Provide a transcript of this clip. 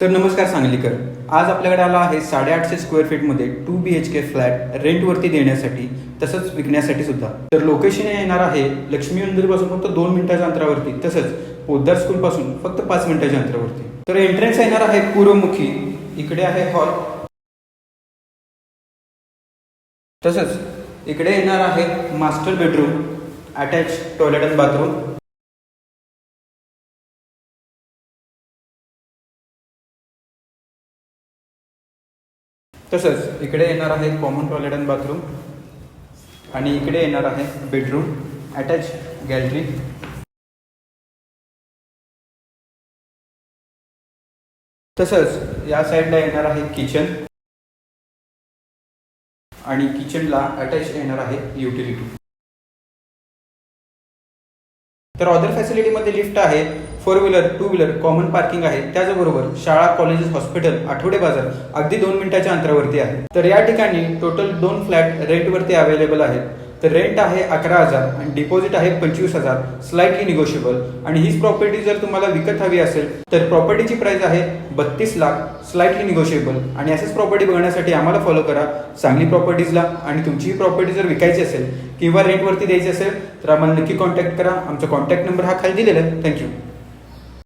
तर नमस्कार सांगलीकर. आज आपल्याकडे आला आहे 850 स्क्वेअर फीटमध्ये 2 BHK फ्लॅट रेंटवरती देण्यासाठी तसंच विकण्यासाठी सुद्धा. तर लोकेशन येणार आहे लक्ष्मी मंदिरपासून फक्त 2 मिनिटाच्या अंतरावरती, तसंच पोद्दार स्कूलपासून फक्त 5 मिनिटाच्या अंतरावरती. तर एंट्रन्स येणार आहे पूर्वमुखी. इकडे आहे हॉल, तसंच इकडे येणार आहे मास्टर बेडरूम, अटॅच टॉयलेट आणि बाथरूम. तसंच इकडे येणार आहे कॉमन टॉयलेट आणि बाथरूम आणि इकडे येणार आहे बेडरूम, अटॅच गॅलरी. तसंच या साईडला येणार आहे किचन आणि किचनला अटॅच येणार आहे युटिलिटी. तर अदर फॅसिलिटीमध्ये लिफ्ट आहे, 4 व्हीलर 2 व्हीलर कॉमन पार्किंग आहे. त्याचबरोबर शाळा, कॉलेजेस, हॉस्पिटल, आठवडे बाजार अगदी 2 मिनिटाच्या अंतरावरती आहे. तर या ठिकाणी टोटल 2 फ्लॅट रेंटवरती अवेलेबल आहेत. तर रेंट आहे 11,000 आणि डिपॉझिट आहे 25,000, स्लाइटली निगोशिएबल. आणि हीच प्रॉपर्टी जर तुम्हाला विकत हवी असेल तर प्रॉपर्टीची प्राइस आहे 32 लाख, स्लाइटली निगोशिएबल. आणि असेच प्रॉपर्टी बघण्यासाठी आम्हाला फॉलो करा सांगली प्रॉपर्टीजला. आणि तुमची प्रॉपर्टी जर विकायची असेल किंवा रेंटवरती द्यायची असेल तर आम्हाला नक्की कॉन्टॅक्ट करा. आमचा कॉन्टॅक्ट नंबर हा खाली दिलेला आहे. थँक्यू.